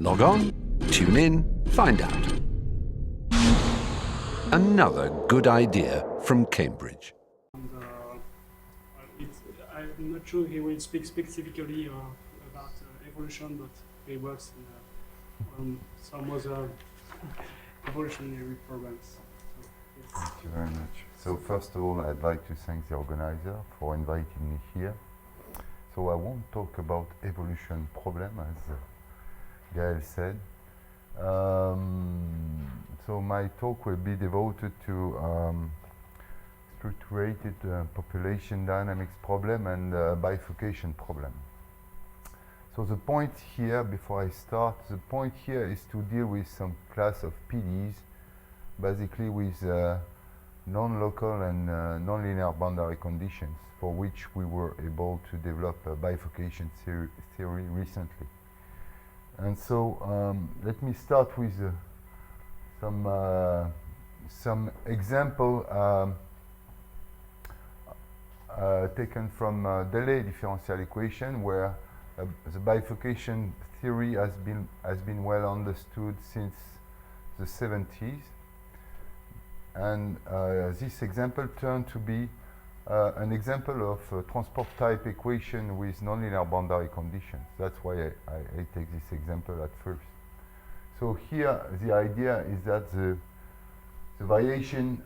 Log on, tune in, find out. Another good idea from Cambridge. And, I'm not sure he will speak specifically about evolution, but he works on some other evolutionary problems. So, yes. Thank you very much. So first of all, I'd like to thank the organizer for inviting me here. So I won't talk about evolution problem, as Gael said. So my talk will be devoted to structured population dynamics problem and bifurcation problem. So the point here, before I start, the point here is to deal with some class of PDEs, basically with non-local and non-linear boundary conditions, for which we were able to develop a bifurcation theory recently. And so let me start with some example taken from delay differential equation, where the bifurcation theory has been well understood since the 70s. And this example turned to be an example of transport type equation with nonlinear boundary conditions. That's why I take this example at first. So here the idea is that the variation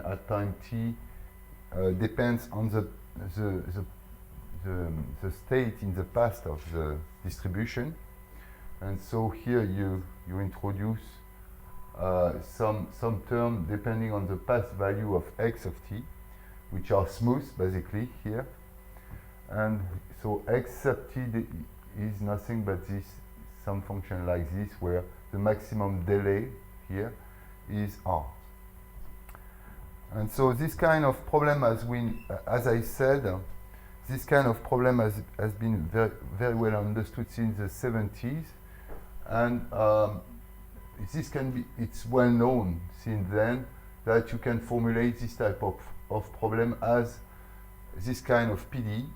at time t depends on the state in the past of the distribution. And so here you introduce some term depending on the past value of x of t, which are smooth basically here. And so x sub t is nothing but some function like this, where the maximum delay here is r. And so this kind of problem as I said, this kind of problem has been very well understood since the 70s, and it's well known since then that you can formulate this type of problem as this kind of PDE,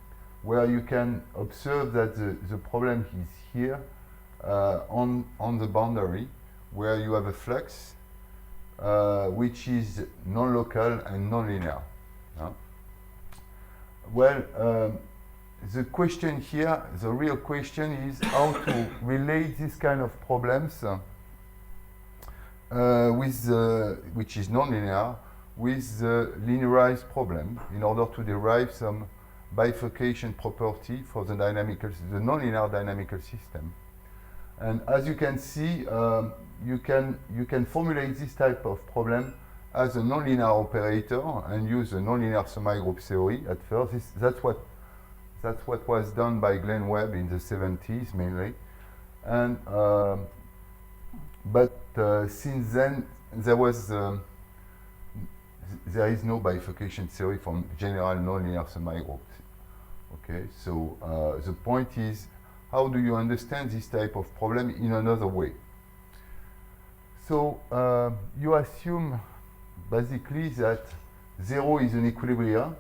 where you can observe that the problem is here on the boundary, where you have a flux which is non-local and non-linear. Well, the question here, the real question is how to relate this kind of problems which is nonlinear with the linearized problem, in order to derive some bifurcation property for the nonlinear dynamical system. And as you can see, you can formulate this type of problem as a nonlinear operator and use a nonlinear semi-group theory at first. That's what was done by Glenn Webb in the 70s mainly. And but since then there is no bifurcation theory from general nonlinear semi-groups. Okay, so the point is, how do you understand this type of problem in another way? So you assume basically that 0 is an equilibrium,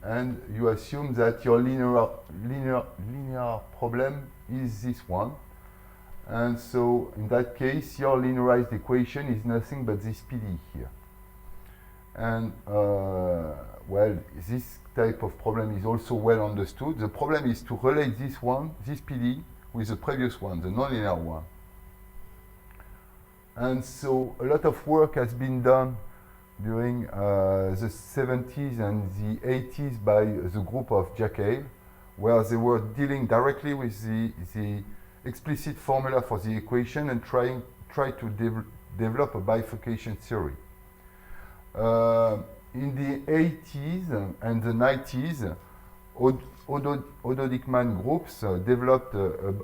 and you assume that your linear problem is this one. And so in that case, your linearized equation is nothing but this PDE here. And well, this type of problem is also well understood. The problem is to relate this PDE, with the previous one, the nonlinear one. And so a lot of work has been done during the 70s and the 80s by the group of Jack Hale, where they were dealing directly with the explicit formula for the equation and try to develop a bifurcation theory. In the 80s and the 90s, Odo Dickman groups developed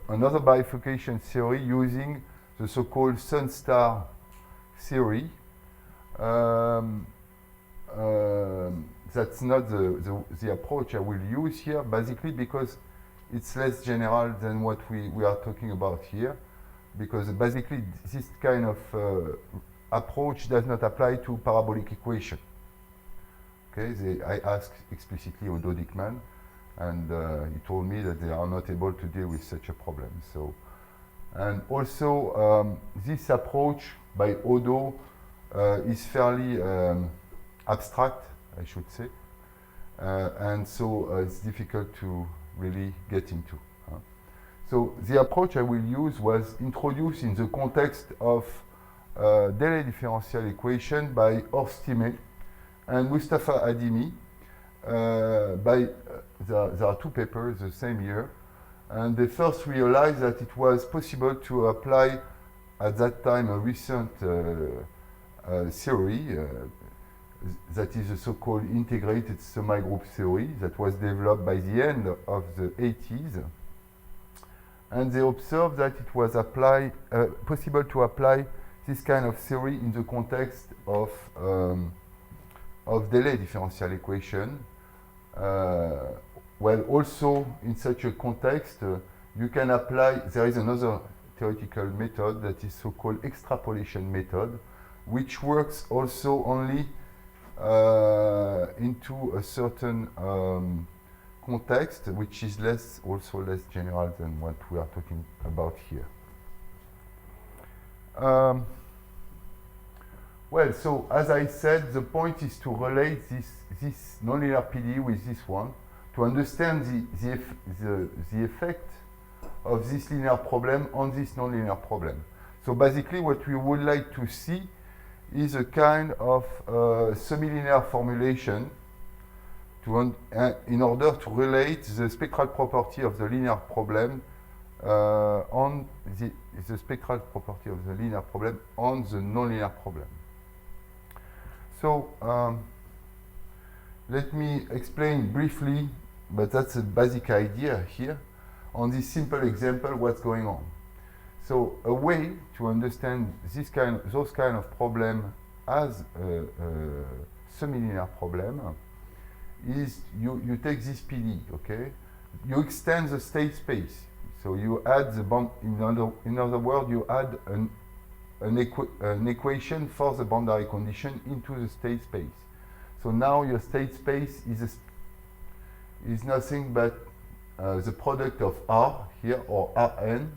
another bifurcation theory using the so-called sun-star theory. That's not the approach I will use here, basically because it's less general than what we are talking about here, because basically this kind of approach does not apply to parabolic equation. Okay, I asked explicitly Odo Dickman, And he told me that they are not able to deal with such a problem. So, and also this approach by Odo is fairly abstract, I should say, and so it's difficult to really get into. So the approach I will use was introduced in the context of delay differential equation by Horst Thieme and Mustafa Adimi. There are two papers the same year, and they first realized that it was possible to apply at that time a recent theory that is the so-called integrated semi-group theory that was developed by the end of the 80s. And they observed that it was possible to apply this kind of theory in the context of delay differential equation. Well, also in such a context, you can apply, there is another theoretical method that is so-called extrapolation method, which works also only into a certain context, which is also less general than what we are talking about here. Well, so as I said, the point is to relate this nonlinear PD with this one to understand the effect of this linear problem on this nonlinear problem. So basically what we would like to see is a kind of semi-linear formulation in order to relate the spectral property of the linear problem on the spectral property of the linear problem on the nonlinear problem. So let me explain briefly, but that's a basic idea here, on this simple example what's going on. So a way to understand those kind of problem as a semi-linear problem is you take this PD, okay? You extend the state space. So you add the bond, in other words, you add an equation for the boundary condition into the state space. So now your state space is nothing but the product of R here, or Rn,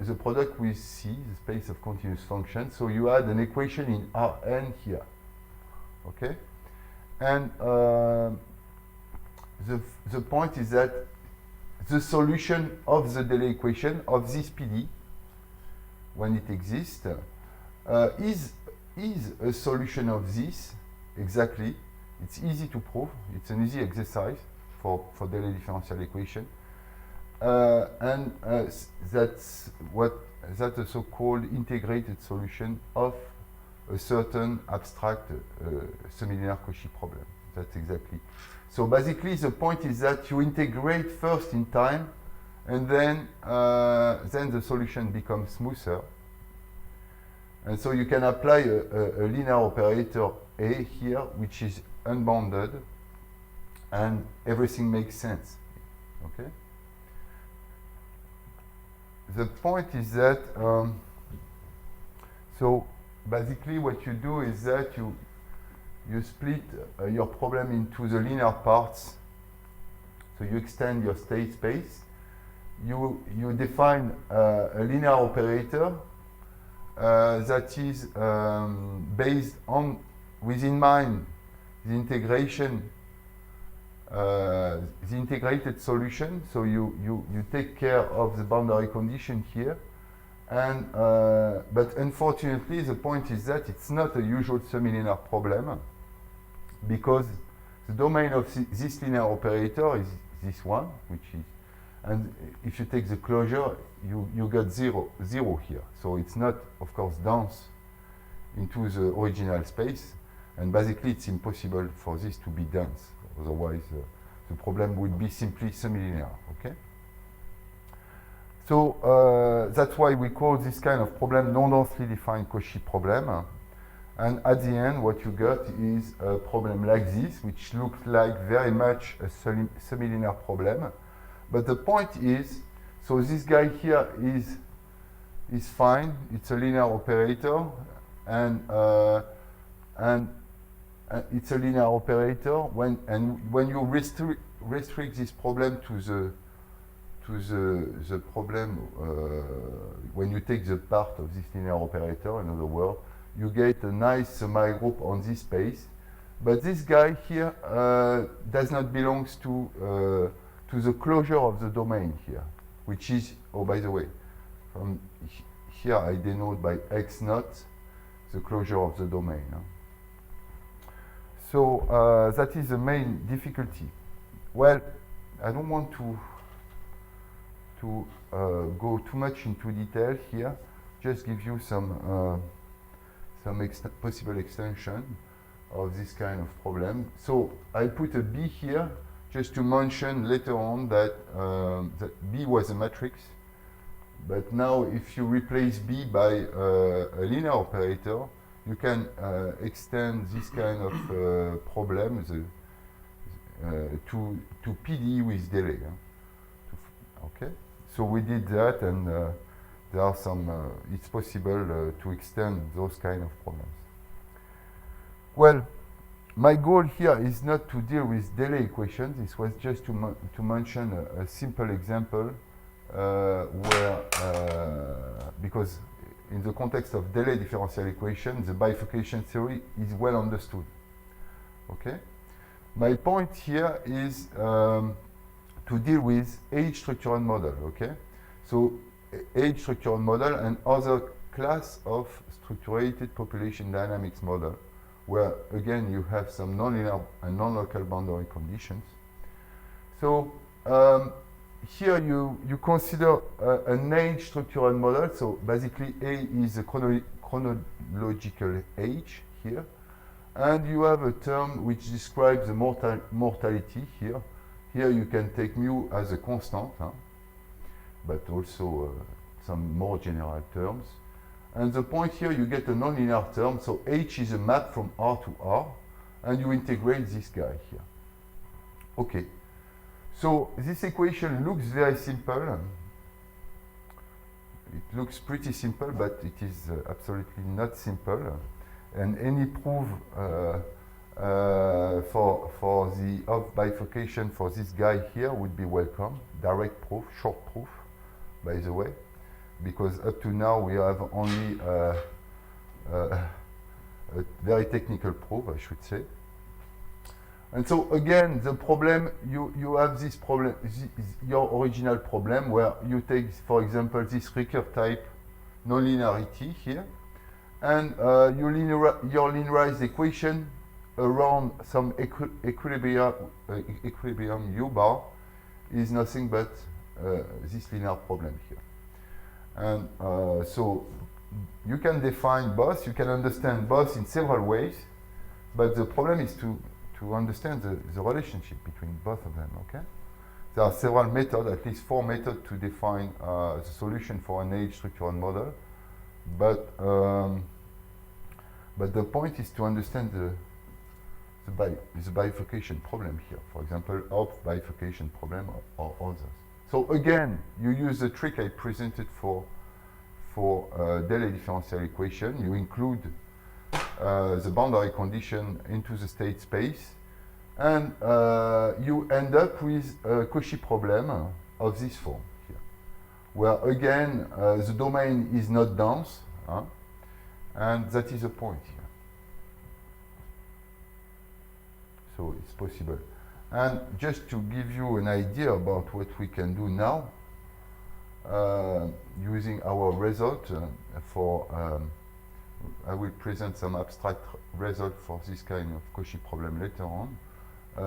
the product with C, the space of continuous function. So you add an equation in Rn here, okay? And the point is that the solution of the delay equation of this PD, when it exists, is a solution of this exactly. It's easy to prove. It's an easy exercise for delay differential equation, and that's a so-called integrated solution of a certain abstract semi-linear Cauchy problem. That's exactly. So basically, the point is that you integrate first in time, and then the solution becomes smoother. And so you can apply a linear operator A here, which is unbounded, and everything makes sense. Okay. The point is that so basically what you do is that you split your problem into the linear parts. So you extend your state space. You define a linear operator that is based on, within mind, the integration, the integrated solution. So you take care of the boundary condition here. And but unfortunately, the point is that it's not a usual semi-linear problem, because the domain of this linear operator is this one, which is, and if you take the closure, you got zero here. So it's not, of course, dense into the original space, and basically it's impossible for this to be dense. Otherwise, the problem would be simply semi-linear. Okay. So that's why we call this kind of problem non-densely defined Cauchy problem. And at the end, what you got is a problem like this, which looks like very much a semi-linear problem. But the point is, so this guy here is fine. It's a linear operator, and it's a linear operator when you restrict this problem to the problem when you take the part of this linear operator, in other words, you get a nice semi-group on this space. But this guy here does not belong to the closure of the domain here, which is, oh, by the way, from here I denote by x naught the closure of the domain. So that is the main difficulty. Well, I don't want to go too much into detail here. Just give you some possible extension of this kind of problem. So I put a B here just to mention later on that, that B was a matrix. But now if you replace B by a linear operator, you can extend this kind of problem to PD with delay. Okay, so we did that, and there are some, it's possible to extend those kind of problems. Well, my goal here is not to deal with delay equations. This was just to mention a simple example where, because in the context of delay differential equation, the bifurcation theory is well understood. Okay? My point here is to deal with age structural model. Okay? So age structural model and other class of structured population dynamics model, where again you have some nonlinear and non-local boundary conditions. So here you consider an age structural model. So basically A is a chronological age here, and you have a term which describes the mortality here. Here you can take mu as a constant, but also some more general terms. And the point here, you get a nonlinear term, so H is a map from R to R, and you integrate this guy here. Okay, so this equation looks very simple. It looks pretty simple, but it is absolutely not simple. And any proof for the of bifurcation for this guy here would be welcome. Direct proof, short proof, by the way, because up to now we have only a very technical proof, I should say. And so again, the problem, you have this problem, your original problem, where you take, for example, this recurve type nonlinearity here, and your linearized equation around some equilibrium U bar is nothing but this linear problem here. And so you can define both, you can understand both in several ways, but the problem is to understand the relationship between both of them, okay? There are several methods, at least 4 methods to define the solution for an age structural model, but the point is to understand the bifurcation problem here, for example, of bifurcation problem or others. So again, you use the trick I presented for delay differential equation. You include the boundary condition into the state space, and you end up with a Cauchy problem of this form here, where again the domain is not dense, and that is the point here. So it's possible. And just to give you an idea about what we can do now, using our result I will present some abstract result for this kind of Cauchy problem later on.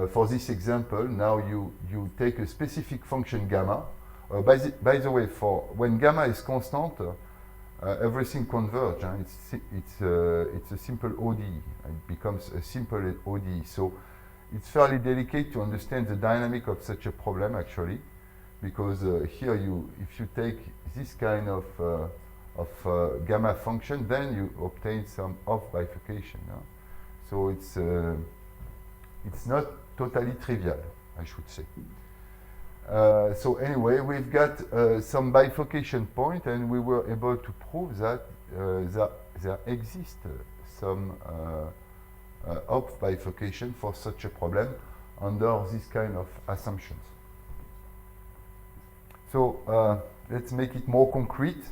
For this example, now you take a specific function gamma. By the way, for when gamma is constant, everything converges. It's a simple ODE. It becomes a simple ODE. So it's fairly delicate to understand the dynamic of such a problem, actually, because here if you take this kind of gamma function, then you obtain some off bifurcation. So it's not totally trivial, I should say. So anyway, we've got some bifurcation point, and we were able to prove that there exists some off bifurcation for such a problem under this kind of assumptions. So let's make it more concrete.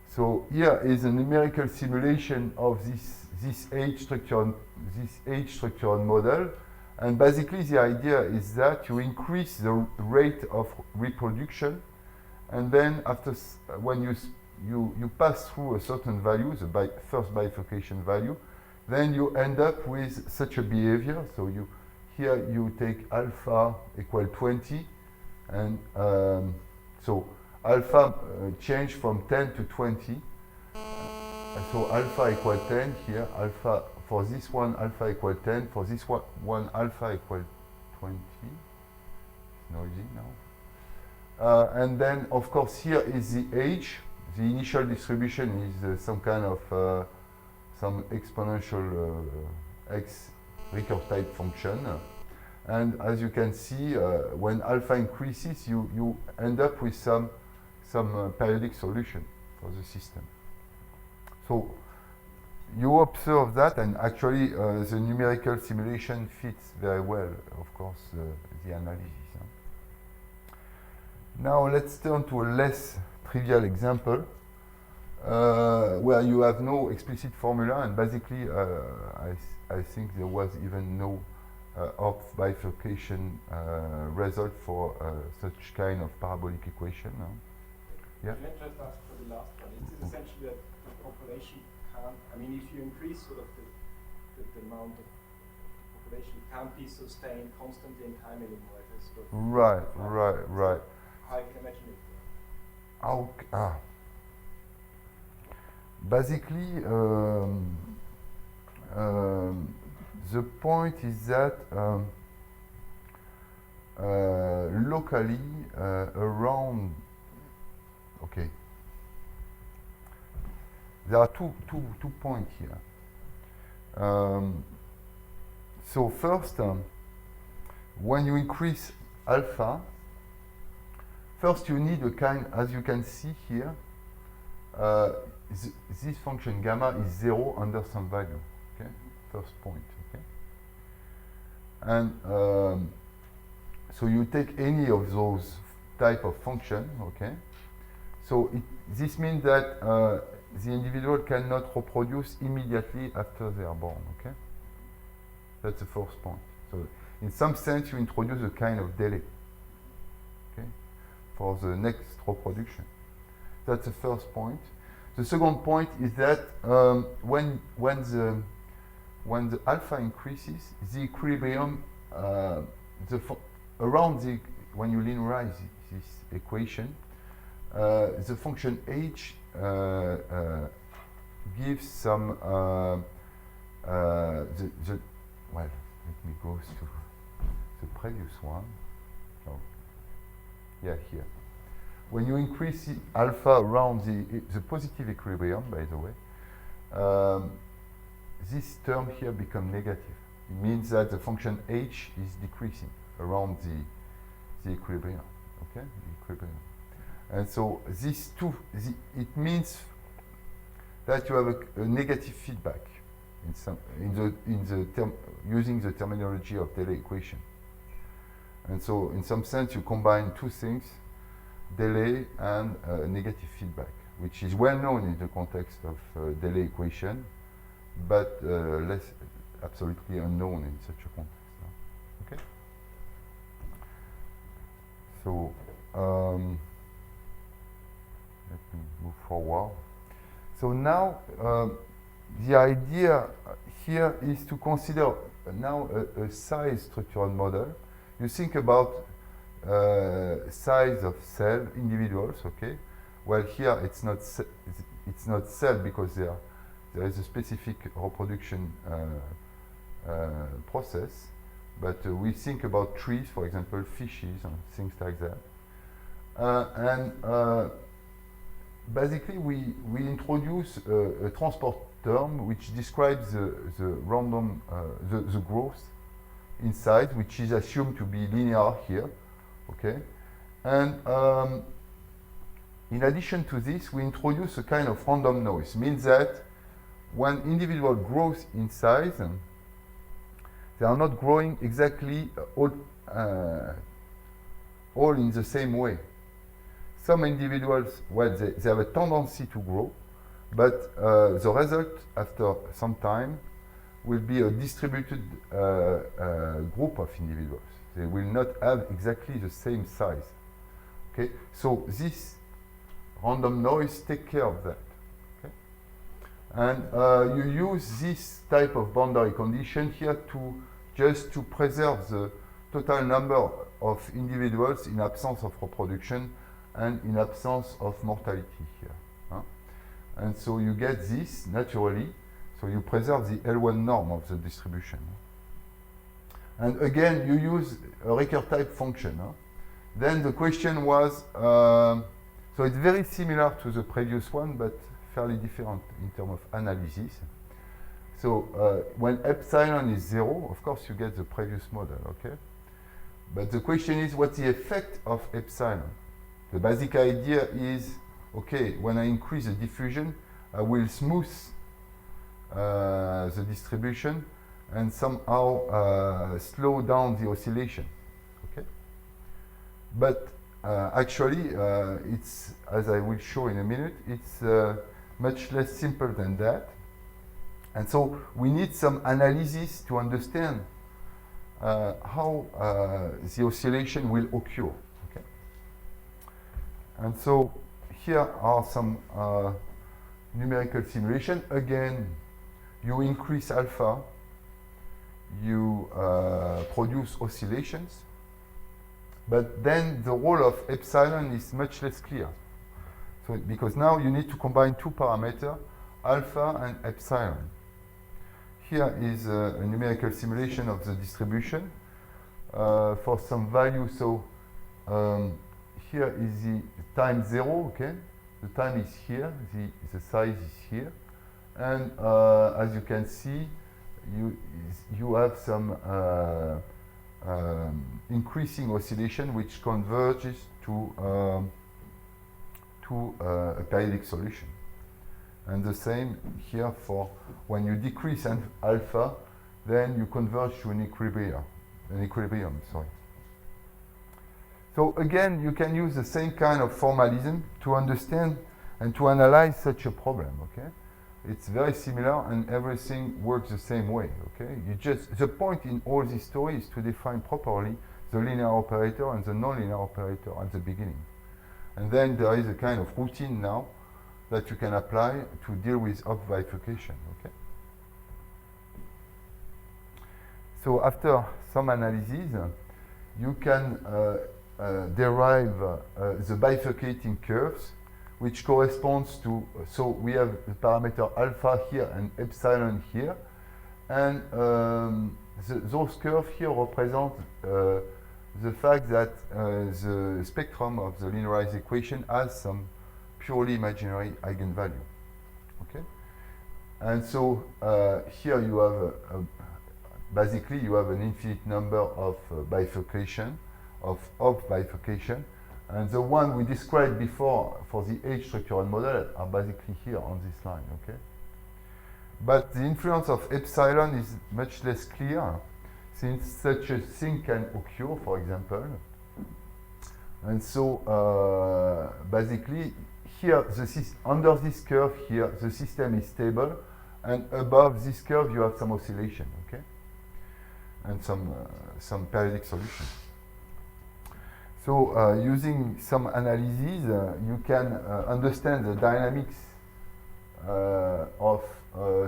So here is a numerical simulation of this age structured model, and basically the idea is that you increase the rate of reproduction, and then after when you pass through a certain value, the first bifurcation value, then you end up with such a behavior. So here you take alpha equal 20, and so alpha change from 10 to 20. So alpha equal 10 here, alpha for this one alpha equal 10, for this one alpha equal 20. It's noisy now. And then of course here is the age. The initial distribution is some kind of some exponential x recurve type function. And as you can see, when alpha increases, you end up with some periodic solution for the system. So you observe that, and actually the numerical simulation fits very well, of course, the analysis. Now let's turn to a less trivial example where you have no explicit formula, and basically I think there was even no of bifurcation result for such kind of parabolic equation. Yeah. Can I just ask for the last one? It's essentially that the population can't, I mean, if you increase sort of the amount of population, it can't be sustained constantly in time anymore. It has to right. How I can imagine it. Basically, the point is that locally around, okay, there are two points here. So first, when you increase alpha, first you need a kind, as you can see here, this function gamma is 0 under some value. Okay, first point. Okay, and so you take any of those type of function. Okay, so this means that the individual cannot reproduce immediately after they are born. Okay, that's the first point. So in some sense, you introduce a kind of delay. Okay, for the next reproduction. That's the first point. The second point is that when the alpha increases, the equilibrium around when you linearize this equation, the function h gives some well, let me go to the previous one. Oh. Yeah, here. When you increase alpha around the positive equilibrium, by the way, this term here becomes negative. It means that the function h is decreasing around the equilibrium. Okay, the equilibrium. And so these two, it means that you have a negative feedback using the terminology of delay equation. And so in some sense you combine two things, delay and negative feedback, which is well known in the context of delay equation, but less absolutely unknown in such a context. Okay. So let me move forward. So now the idea here is to consider now a size structural model. You think about size of cell individuals. Okay. Well, here it's not cell because there is a specific reproduction process. But we think about trees, for example, fishes and things like that. Basically, we introduce a transport term which describes the random the growth in size, which is assumed to be linear here. Okay, and in addition to this, we introduce a kind of random noise. Means that when individual grows in size, They are not growing exactly all in the same way. Some individuals, well, they have a tendency to grow, but the result after some time will be a distributed group of individuals. They will not have exactly the same size. Okay, so this random noise take care of that. Okay? And you use this type of boundary condition here to just to preserve the total number of individuals in absence of reproduction and in absence of mortality here. Huh? And so you get this naturally, so you preserve the L1 norm of the distribution. And again, you use a recursive type function. Huh? Then the question was, so it's very similar to the previous one, but fairly different in terms of analysis. So when epsilon is 0, of course you get the previous model, okay? But the question is, what's the effect of epsilon? The basic idea is, okay, when I increase the diffusion, I will smooth the distribution and somehow slow down the oscillation, okay? But actually, it's, as I will show in a minute, it's much less simple than that. And so we need some analysis to understand how the oscillation will occur. Okay? And so here are some numerical simulation. Again, you increase alpha, you produce oscillations, but then the role of epsilon is much less clear. So because now you need to combine two parameters, alpha and epsilon. Here is a numerical simulation of the distribution for some value. So here is the time 0, okay? The time is here, the size is here. And as you can see, you have some increasing oscillation which converges to a periodic solution. And the same here for when you decrease alpha, then you converge to an equilibrium, sorry. So again, you can use the same kind of formalism to understand and to analyze such a problem, okay? It's very similar and everything works the same way, okay? The point in all this story is to define properly the linear operator and the nonlinear operator at the beginning. And then there is a kind of routine now that you can apply to deal with bifurcation, okay? So after some analysis, you can derive the bifurcating curves, which corresponds to, so we have the parameter alpha here and epsilon here, and those curves here represent the fact that the spectrum of the linearized equation has some purely imaginary eigenvalue, okay? And so here you have basically you have an infinite number of bifurcation, of bifurcation, and the one we described before for the H structural model are basically here on this line, okay? But the influence of epsilon is much less clear, since such a thing can occur, for example. And so basically here, under this curve here, the system is stable, and above this curve you have some oscillation, okay? And some periodic solution. So using some analyses, you can understand the dynamics of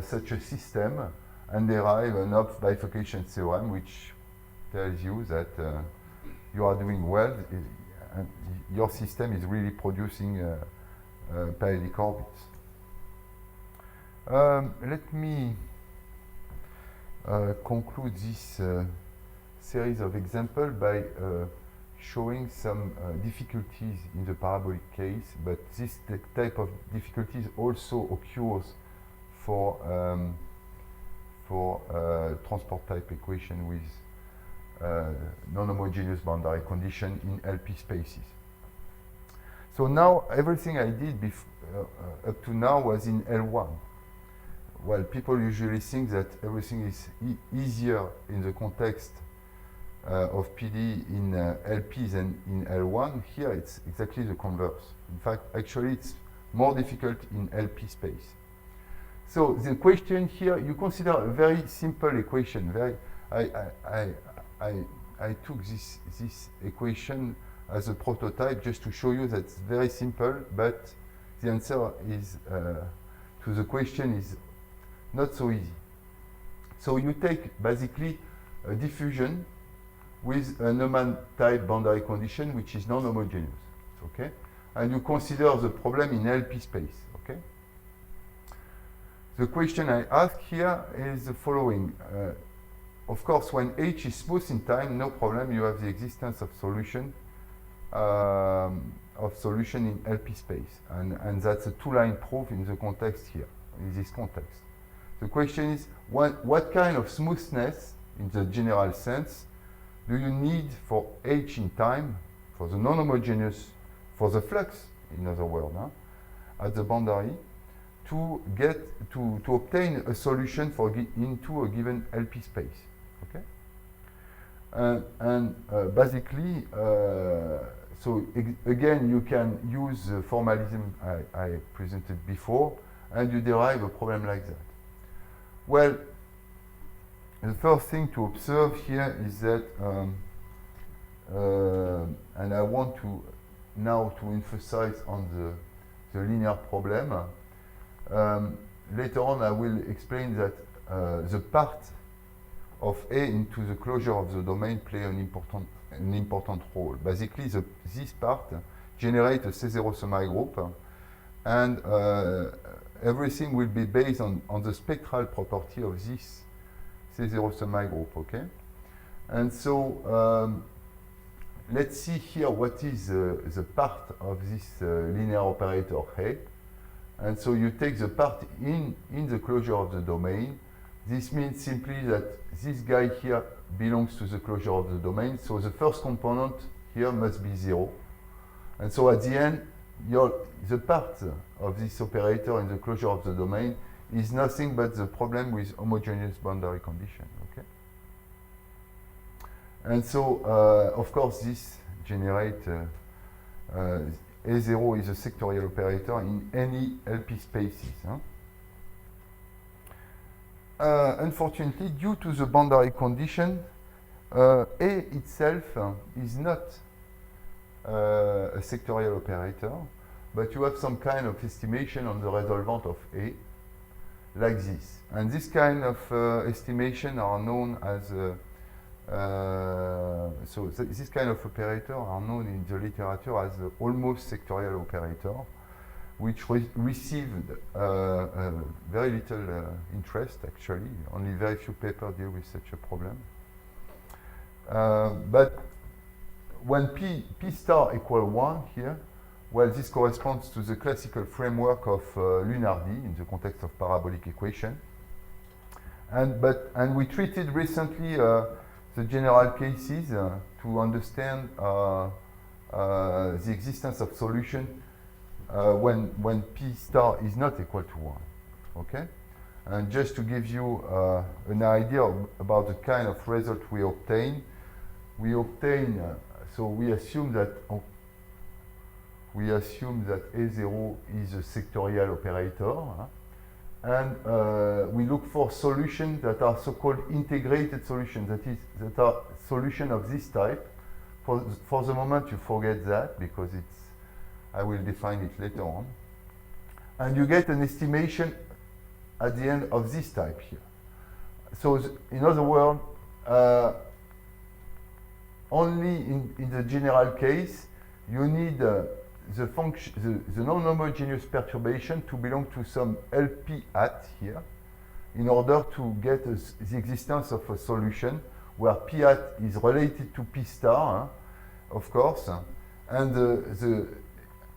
such a system and derive an bifurcation theorem which tells you that you are doing well and your system is really producing periodic orbits. Let me conclude this series of examples by showing some difficulties in the parabolic case, but this type of difficulties also occurs for transport type equation with non-homogeneous boundary condition in LP spaces. So now everything I did up to now was in L1. well, people usually think that everything is easier in the context of PD in LP than in L1. Here it's exactly the converse. In fact, actually it's more difficult in LP space. So the question here, you consider a very simple equation. I took this equation as a prototype just to show you that it's very simple, but the answer is to the question is not so easy. So you take basically a diffusion with a Neumann type boundary condition which is non-homogeneous, okay? And you consider the problem in LP space, okay? The question I ask here is the following. Of course, when H is smooth in time, no problem, you have the existence of solution in LP space. And that's a two-line proof in the context here, in this context. The question is, what kind of smoothness, in the general sense, do you need for H in time, for the non-homogeneous, for the flux, in other words, at the boundary, to obtain a solution into a given LP space, okay? Basically, so again, you can use the formalism I presented before, and you derive a problem like that. Well, the first thing to observe here is that, and I want to now to emphasize on the linear problem. Later on, I will explain that the part of A into the closure of the domain play an important role. Basically, this part generates a C0 semi-group, and everything will be based on the spectral property of this C0 semi-group, okay? And so let's see here what is the part of this linear operator A. And so you take the part in the closure of the domain. This means simply that this guy here belongs to the closure of the domain. So the first component here must be 0. And so at the end, the part of this operator in the closure of the domain is nothing but the problem with homogeneous boundary condition, okay? And so, of course, this generates A0 is a sectorial operator in any LP spaces. Unfortunately, due to the boundary condition, A itself is not a sectorial operator, but you have some kind of estimation on the resolvent of A, like this. And this kind of estimation are known as this kind of operator are known in the literature as the almost sectorial operator, which received very little interest, actually. Only very few papers deal with such a problem. But when P star equal 1 here, well, this corresponds to the classical framework of Lunardi in the context of parabolic equation. And we treated recently the general cases to understand the existence of solution when P star is not equal to 1, okay? And just to give you an idea about the kind of result we obtain, so we assume that A0 is a sectorial operator, and we look for solutions that are so-called integrated solutions, that are solutions of this type. For the moment, you forget that because I will define it later on. And you get an estimation at the end of this type here. So in other words, only in the general case, you need the non-homogeneous perturbation to belong to some LP hat here in order to get the existence of a solution where P hat is related to P star, of course, and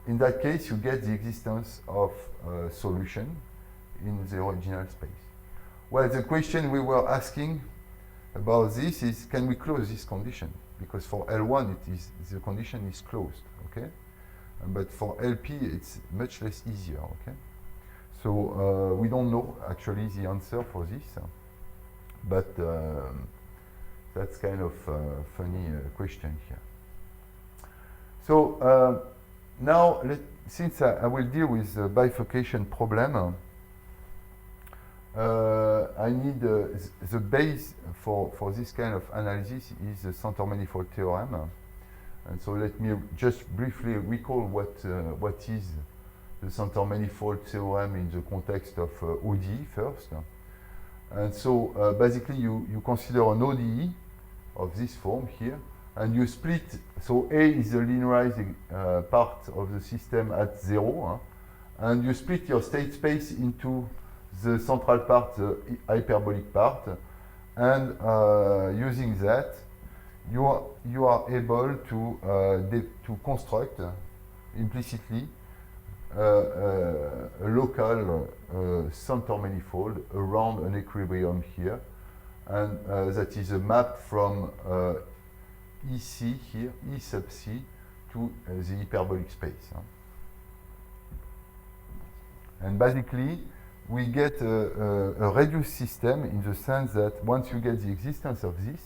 in that case you get the existence of a solution in the original space. Well, the question we were asking about this is, can we close this condition? Because for L1 the condition is closed, okay? But for LP, it's much less easier, okay? So we don't know actually the answer for this, but that's kind of a funny question here. So now, since I will deal with the bifurcation problem, I need the base for this kind of analysis is the center manifold theorem. And so let me just briefly recall what is the center manifold theorem in the context of ODE first. And so basically you consider an ODE of this form here, and you split, so A is the linearizing part of the system at 0, and you split your state space into the central part, the hyperbolic part, and using that, you are able to construct implicitly a local center manifold around an equilibrium here, and that is a map from EC here, E sub C, to the hyperbolic space. And basically, we get a reduced system in the sense that once you get the existence of this,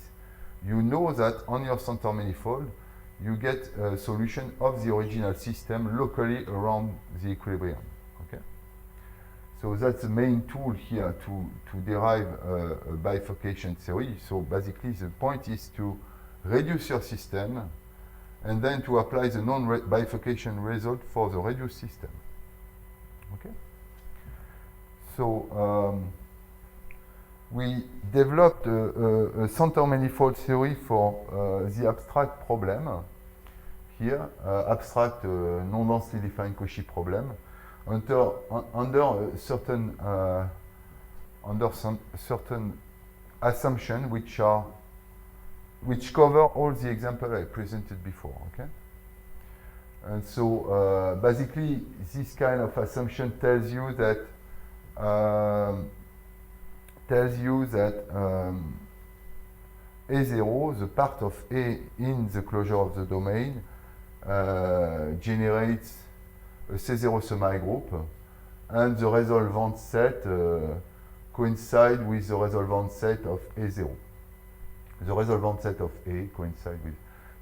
you know that on your center manifold, you get a solution of the original system locally around the equilibrium. Okay? So that's the main tool here to derive a bifurcation theory. So basically, the point is to reduce your system and then to apply the non-bifurcation result for the reduced system. Okay? So we developed a center manifold theory for the abstract problem here, abstract non-densely defined Cauchy problem, under certain assumptions which cover all the examples I presented before. Okay, and so basically this kind of assumption tells you that A0, the part of A in the closure of the domain, generates a C0 semi-group, and the resolvent set coincides with the resolvent set of A0. The resolvent set of A coincides with.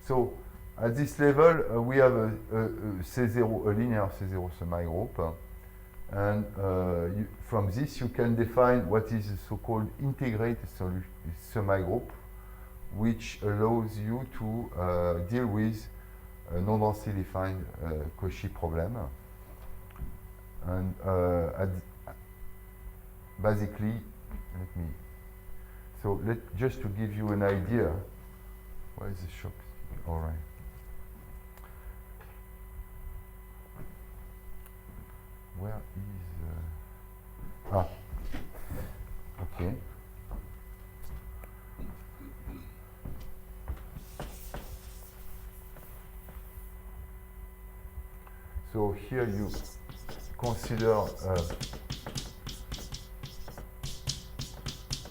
So at this level, we have a C0, a linear C0 semi-group. And from this, you can define what is the so-called integrated semi-group, which allows you to deal with a non-densely defined Cauchy problem. And basically, just to give you an idea, where is the shop? All right. Where is okay. So here you consider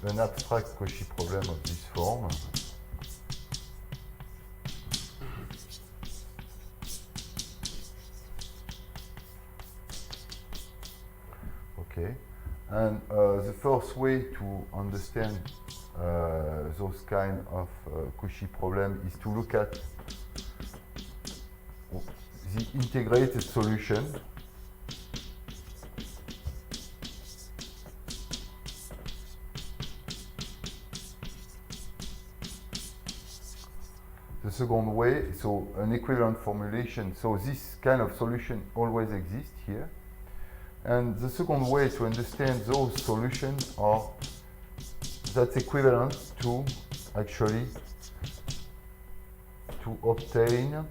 an abstract Cauchy problem of this form. Okay, and the first way to understand those kind of Cauchy problem is to look at the integrated solution the second way, so an equivalent formulation. So this kind of solution always exists here. And the second way to understand those solutions are that's equivalent to actually to obtain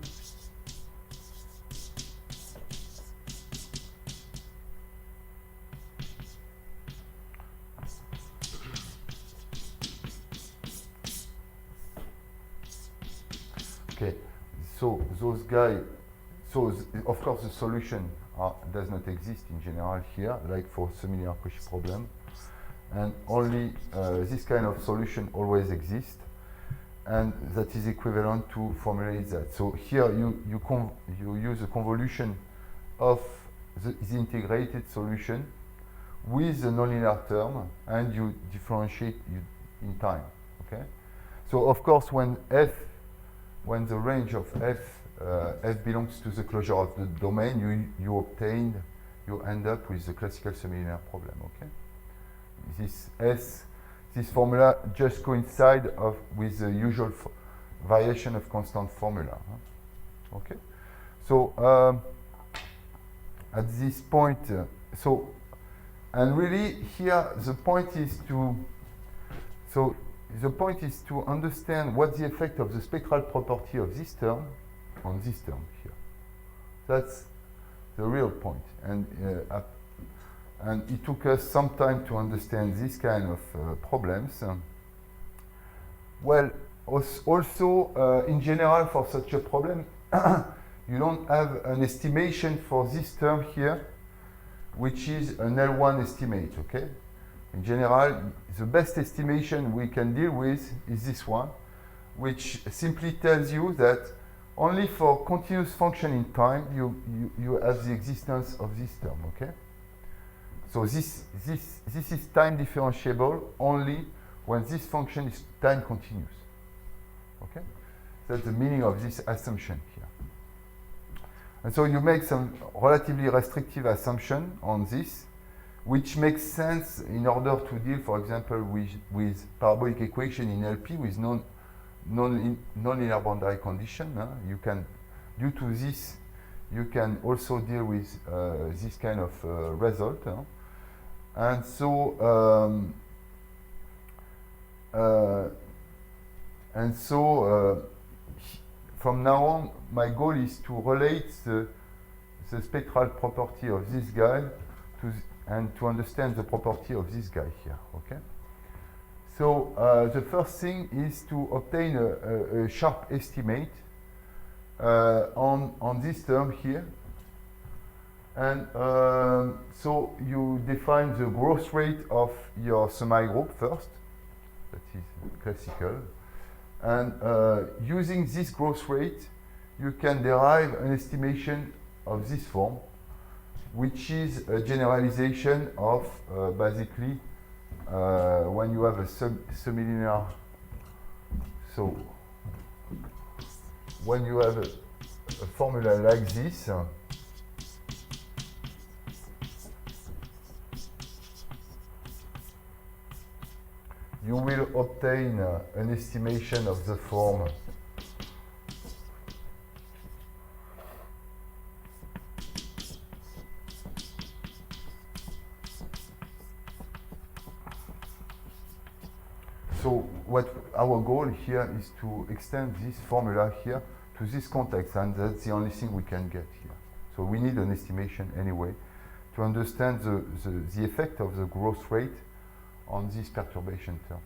okay, so those guys, so of course the solution does not exist in general here, like for similar Cauchy problem, and only this kind of solution always exists, and that is equivalent to formulate that. So here you use a convolution of the integrated solution with the nonlinear term, and you differentiate in time. Okay. So of course, when the range of f belongs to the closure of the domain, you end up with the classical semilinear problem. Okay. This formula just coincides with the usual variation of constant formula. Huh? Okay. So at this point, and really here the point is to understand what's the effect of the spectral property of this term on this term here. That's the real point. And it took us some time to understand this kind of problems. Well, also in general for such a problem, you don't have an estimation for this term here, which is an L1 estimate, okay? In general, the best estimation we can deal with is this one, which simply tells you that only for continuous function in time, you have the existence of this term, okay? So this is time differentiable only when this function is time continuous, okay? That's the meaning of this assumption here. And so you make some relatively restrictive assumption on this, which makes sense in order to deal, for example, with parabolic equation in LP with non-linear boundary condition. You can, due to this, you can also deal with this kind of result. And so, from now on, my goal is to relate the spectral property of this guy and to understand the property of this guy here, okay? So the first thing is to obtain a sharp estimate on this term here. And so you define the growth rate of your semi-group first, that is classical. And using this growth rate, you can derive an estimation of this form, which is a generalization of basically when you have a semilinear. So when you have a formula like this, you will obtain an estimation of the form so what our goal here is to extend this formula here to this context, and that's the only thing we can get here. So we need an estimation anyway to understand the effect of the growth rate on this perturbation term.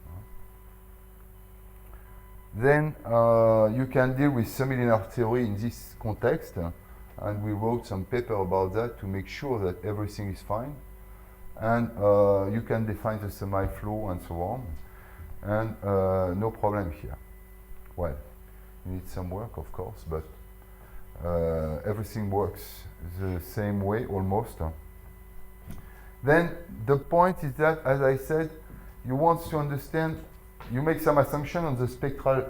Then you can deal with semilinear theory in this context, and we wrote some paper about that to make sure that everything is fine. And you can define the semi-flow and so on, and no problem here. Well, you need some work, of course, but everything works the same way almost. Then the point is that, as I said, you want to understand, you make some assumption on the spectral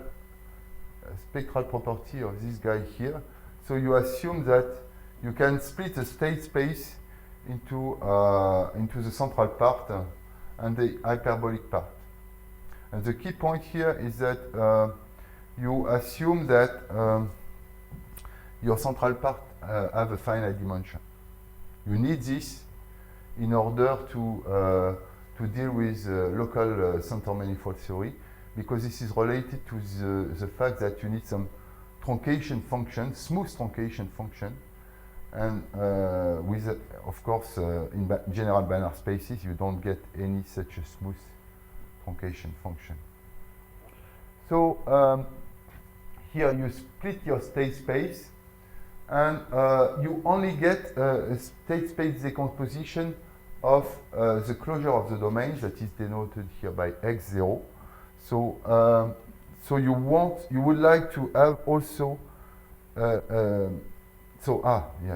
property of this guy here. So you assume that you can split the state space into the central part and the hyperbolic part. And the key point here is that you assume that your central part have a finite dimension. You need this in order to deal with local center manifold theory, because this is related to the fact that you need some truncation function, smooth truncation function, and with, of course, in general binary spaces, you don't get any such a smooth truncation function. So here you split your state space, and you only get a state space decomposition of the closure of the domain that is denoted here by x0. So so you would like to have also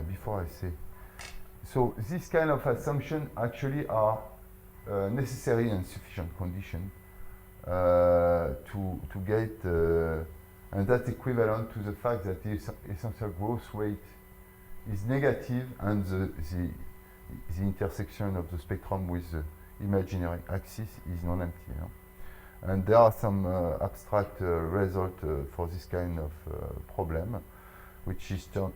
before I say, So this kind of assumption actually are necessary and sufficient condition to get, and that's equivalent to the fact that the essential growth rate is negative and the intersection of the spectrum with the imaginary axis is non-empty. And there are some abstract results for this kind of problem, which turn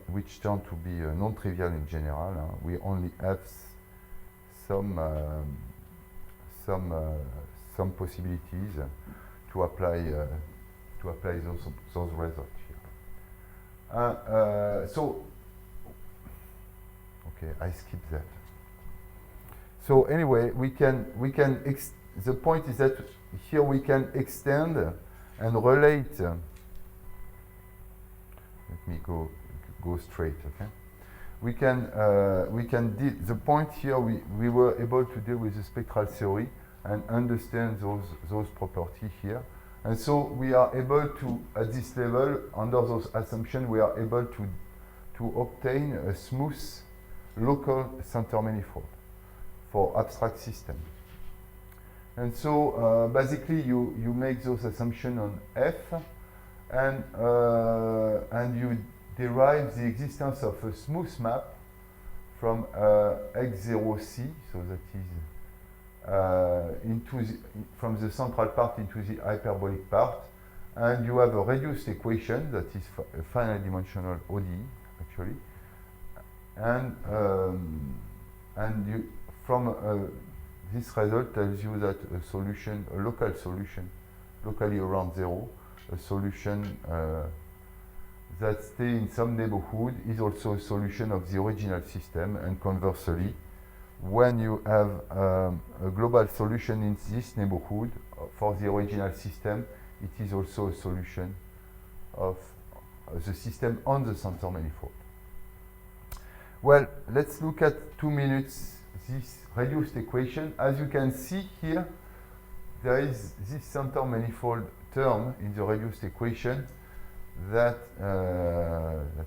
to be non-trivial in general. We only have some possibilities to apply those results here. So, okay, I skip that. So anyway, the point is that here we can extend and relate. Let me go straight. Okay, the point here we were able to deal with the spectral theory and understand those properties here, and so we are able to, at this level, under those assumptions, we are able to obtain a smooth local center manifold for abstract system. And so basically you make those assumptions on F, and you derive the existence of a smooth map from X0C, so that is from the central part into the hyperbolic part, and you have a reduced equation that is a finite dimensional ODE actually, and you from this result tells you that a local solution, locally around zero, a solution that stays in some neighborhood is also a solution of the original system, and conversely, when you have a global solution in this neighborhood for the original system, it is also a solution of the system on the center manifold. Well, let's look at 2 minutes this reduced equation. As you can see here, there is this center manifold term in the reduced equation that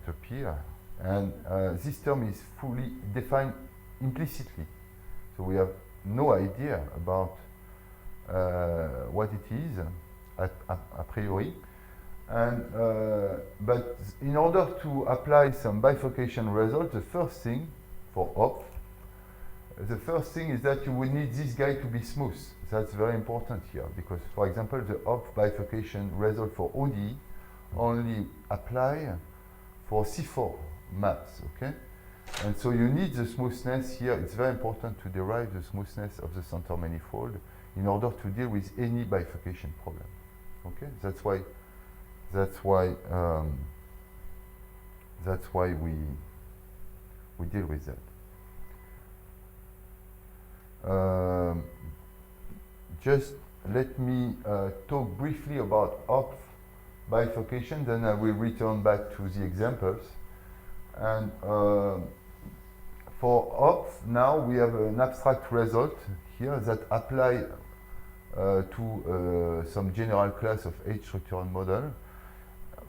appear, and this term is fully defined implicitly. So we have no idea about what it is a priori. And but in order to apply some bifurcation result, the first thing for op, the first thing is that you would need this guy to be smooth. That's very important here, because, for example, the op bifurcation result for ODE only apply for C4 maps, okay? And so you need the smoothness here. It's very important to derive the smoothness of the center manifold in order to deal with any bifurcation problem, okay? That's why we deal with that. Just let me talk briefly about op bifurcation, then I will return back to the examples. And for op, now we have an abstract result here that apply to some general class of H-structural model,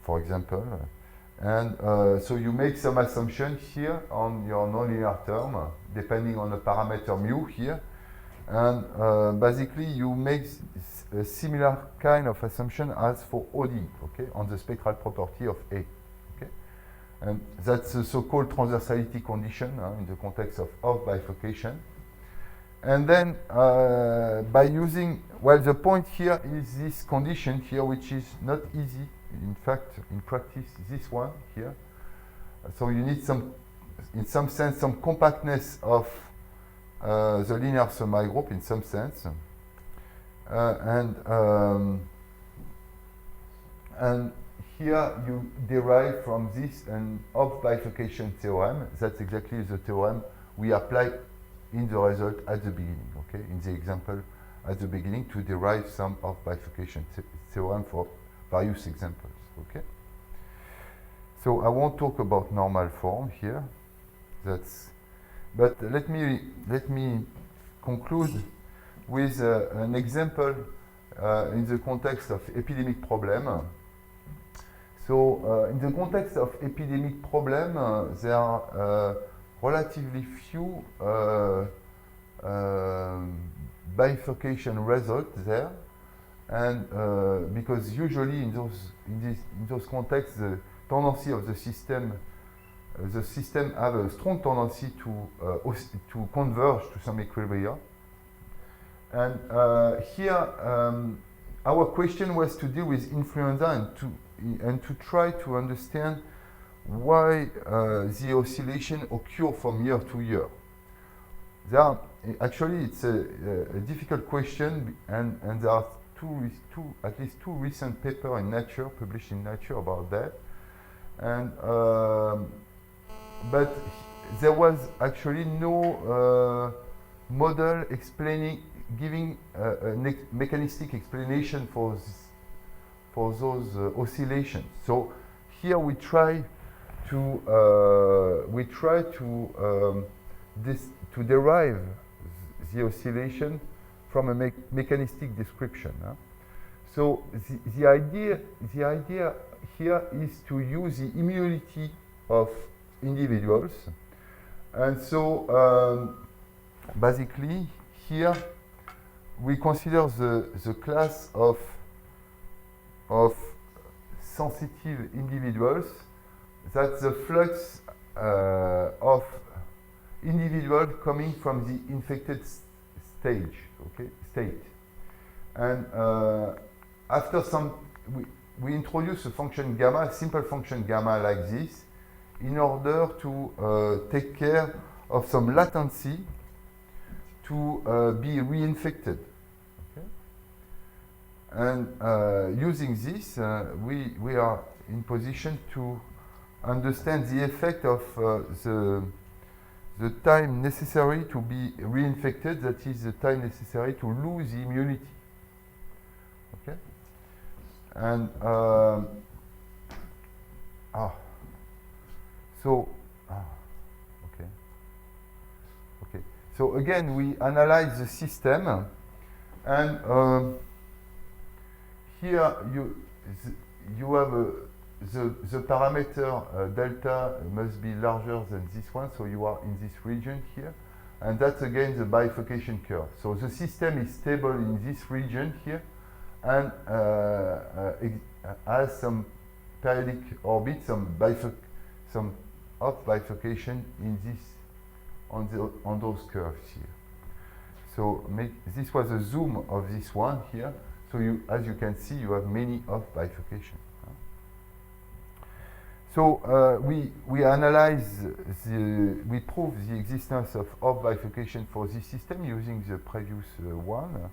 for example. And so you make some assumption here on your nonlinear term, depending on the parameter mu here. And basically you make a similar kind of assumption as for ODE, okay, on the spectral property of A. Okay? And that's the so-called transversality condition in the context of bifurcation. And then by using, well, the point here is this condition here, which is not easy. In fact, in practice, this one here. So you need some, in some sense, some compactness of the linear semi-group in some sense. And here you derive from this an op bifurcation theorem. That's exactly the theorem we apply in the result at the beginning, okay? In the example at the beginning to derive some op bifurcation theorem for various examples, okay? So I won't talk about normal form here. But let me conclude with an example in the context of epidemic problem. So in the context of epidemic problem, there are relatively few bifurcation results there, and because usually in those contexts the tendency of the system have a strong tendency to converge to some equilibria. And here our question was to deal with influenza and to try to understand why the oscillation occur from year to year. Actually, it's a difficult question, and there are at least two recent papers in Nature, published in Nature, about that. And but there was actually no model giving a mechanistic explanation for those oscillations. So here we try to derive the oscillation from a mechanistic description. So the idea here is to use the immunity of individuals, and so basically here we consider the class of sensitive individuals. That's the flux of individuals coming from the infected state. And after we introduce a function gamma, a simple function gamma like this, in order to take care of some latency to be reinfected. Okay? And using this, we are in position to understand the effect of the time necessary to be reinfected, that is the time necessary to lose the immunity. Okay? And so again we analyze the system, and here you have the parameter delta must be larger than this one, so you are in this region here, and that's again the bifurcation curve. So the system is stable in this region here, and has some periodic orbit, some off bifurcation in this on those curves here. So this was a zoom of this one here. So as you can see, you have many off bifurcation. So we analyze we prove the existence of off bifurcation for this system using the previous one,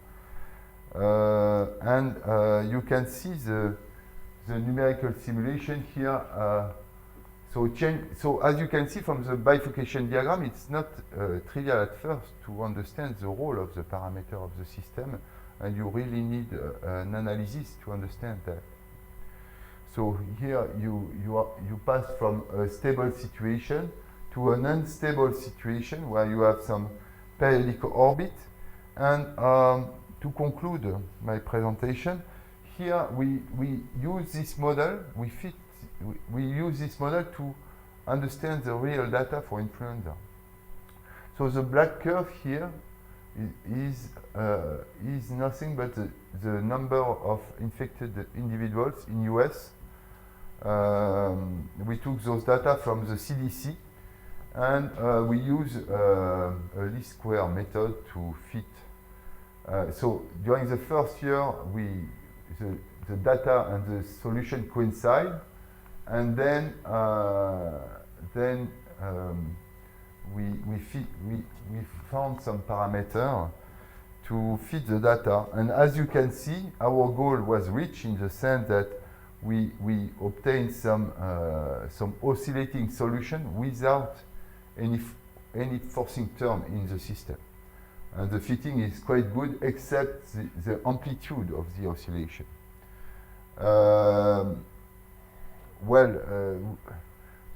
and you can see the numerical simulation here. So as you can see from the bifurcation diagram, it's not trivial at first to understand the role of the parameter of the system, and you really need an analysis to understand that. So here you pass from a stable situation to an unstable situation where you have some periodic orbit. And to conclude my presentation, here we use this model. We use this model to understand the real data for influenza. So the black curve here is nothing but the number of infected individuals in US. We took those data from the CDC, and we use a least square method to fit. So during the first year, the data and the solution coincide, and then we found some parameter to fit the data. And as you can see, our goal was reached in the sense that we obtained some oscillating solution without any forcing term in the system. And the fitting is quite good, except the amplitude of the oscillation.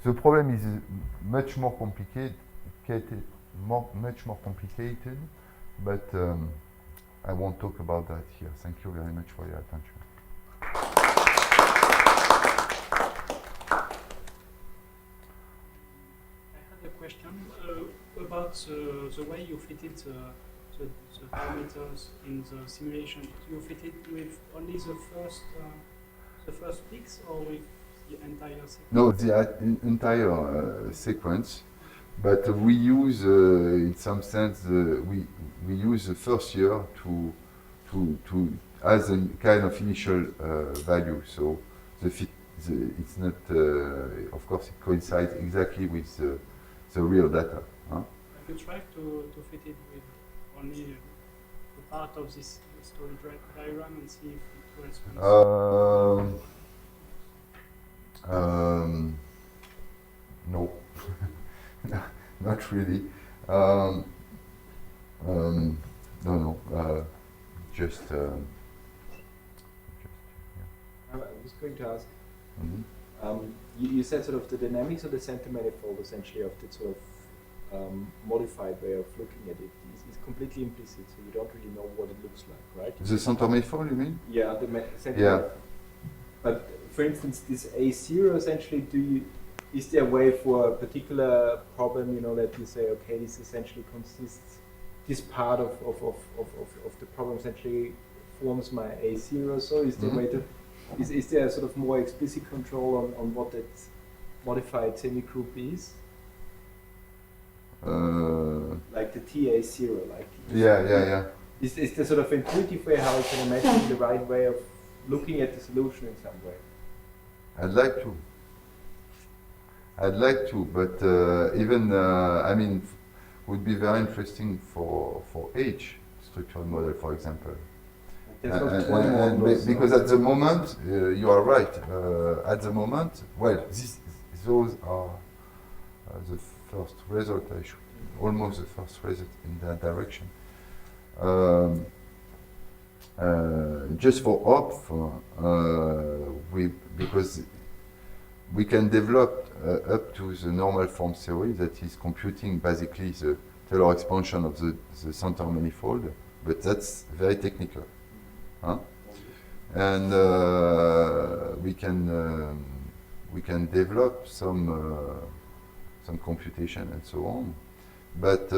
The problem is much more complicated, but I won't talk about that here. Thank you very much for your attention. I had a question about the way you fitted the parameters in the simulation. You fit it with only the first peaks, or with the entire sequence? No, the entire sequence, but we use, in some sense, we use the first year to as a kind of initial value. So it's not, of course, it coincides exactly with the real data. Huh? Have you tried to fit it with only the part of this story diagram and see if it corresponds? No, not really. No, just. I was going to ask. Mm-hmm. You said sort of the dynamics of the center manifold, essentially, of the sort of modified way of looking at it is completely implicit, so you don't really know what it looks like, right? The center manifold, you mean? Yeah, the center. Yeah. But for instance, this A0, essentially, is there a way for a particular problem, you know, that you say, okay, this essentially consists, this part of the problem essentially forms my A0, so is there a way to, is there a sort of more explicit control on what that modified semigroup is? Like the TA0, like. Yeah. Is there sort of intuitive way how I can imagine the right way of looking at the solution in some way? I'd like to, but even I mean, would be very interesting for H structural model, for example. Because at the moment, you are right. At the moment, well, those are the first result. Almost the first result in that direction. Just for OP, because we can develop up to the normal form theory that is computing basically the Taylor expansion of the center manifold, but that's very technical. Huh? And we can develop some computation and so on, but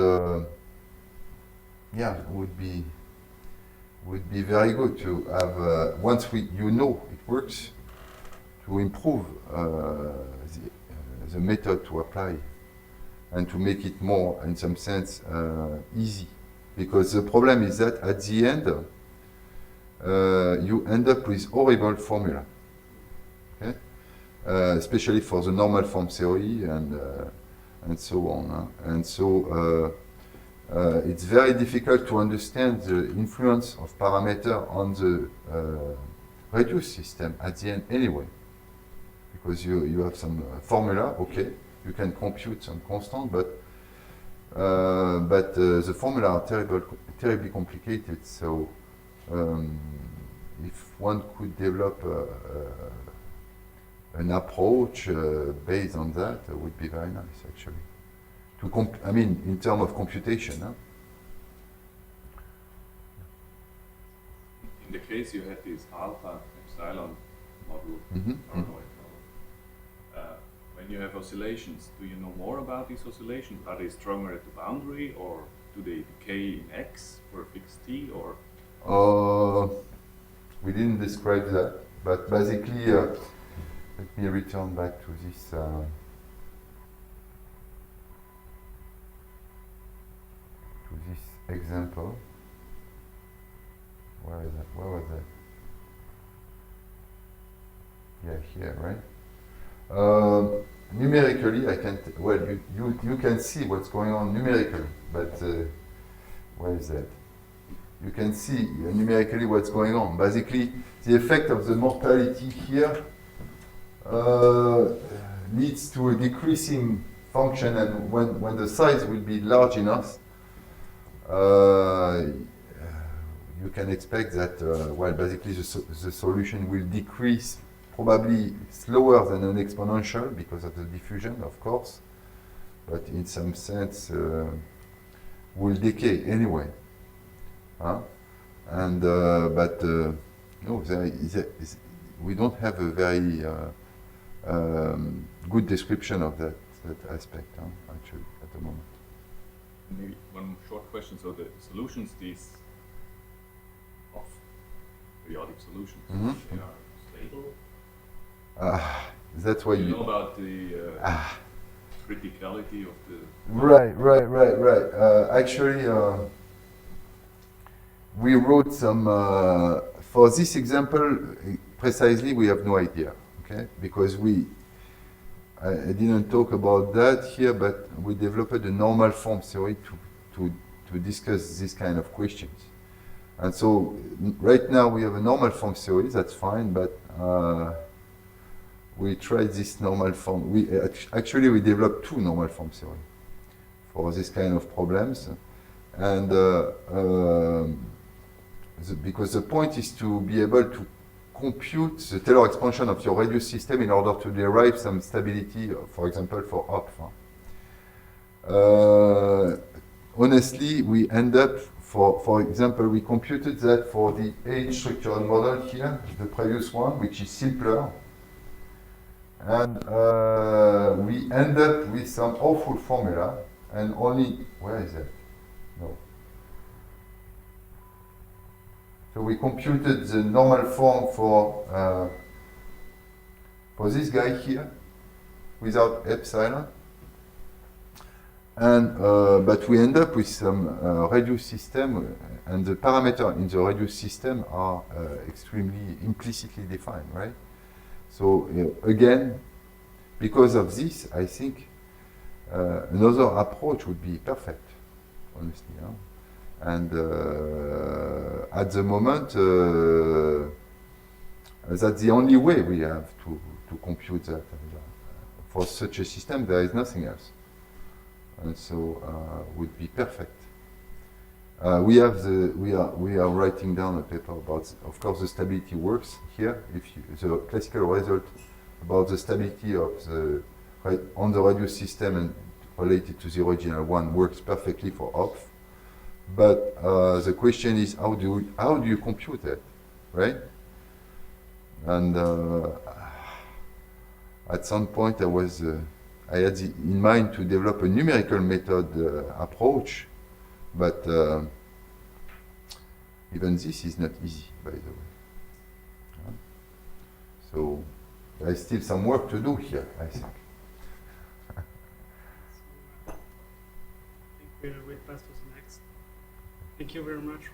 yeah, would be very good to have once you know it works, to improve the method to apply and to make it more, in some sense, easy. Because the problem is that at the end, you end up with horrible formula, okay? Especially for the normal form theory and so on. Huh? And so it's very difficult to understand the influence of parameter on the reduced system at the end anyway. Because you have some formula, okay, you can compute some constant, but the formula are terribly complicated. So if one could develop an approach based on that, would be very nice, actually. I mean, in terms of computation. Huh? In the case you had this alpha epsilon model, when you have oscillations, do you know more about these oscillations? Are they stronger at the boundary, or do they decay in X for a fixed T, or? We didn't describe that, but basically, let me return back to this. Example. Where is that? Where was that? Yeah, here, right? Numerically, I can't. Well, you can see what's going on numerically, but where is that? You can see numerically what's going on. Basically, the effect of the mortality here leads to a decreasing function, and when the size will be large enough, you can expect that, well, basically the solution will decrease probably slower than an exponential because of the diffusion, of course, but in some sense will decay anyway. Huh? And but no, we don't have a very good description of that that aspect, actually, at the moment. Maybe one short question. So the solutions, these of periodic solutions, Mhm. they are stable. That's why You you know about the criticality of the. Right. Actually, we wrote some, for this example, precisely we have no idea, okay? Because I didn't talk about that here, but we developed a normal form theory to discuss this kind of questions. And so right now we have a normal form theory, that's fine, but we tried this normal form. Actually we developed two normal form theory for this kind of problems. And because the point is to be able to compute the Taylor expansion of your reduced system in order to derive some stability, for example, for Hopf. Honestly, we end up, for example, we computed that for the age structural model here, the previous one, which is simpler. And we end up with some awful formula, and only, where is that? No. So we computed the normal form for this guy here, without epsilon. And but we end up with some reduced system, and the parameters in the reduced system are extremely implicitly defined, right? So again, because of this, I think another approach would be perfect, honestly. And at the moment, that's the only way we have to compute that. For such a system, there is nothing else. And so would be perfect. We are writing down a paper about, of course, the stability works here. The classical result about the stability of on the reduced system and related to the original one works perfectly for Hopf. But the question is, how do you compute it, right? And at some point, I had in mind to develop a numerical method approach, but even this is not easy, by the way. So there is still some work to do here, I think. I think we'll pass to the next. Thank you very much.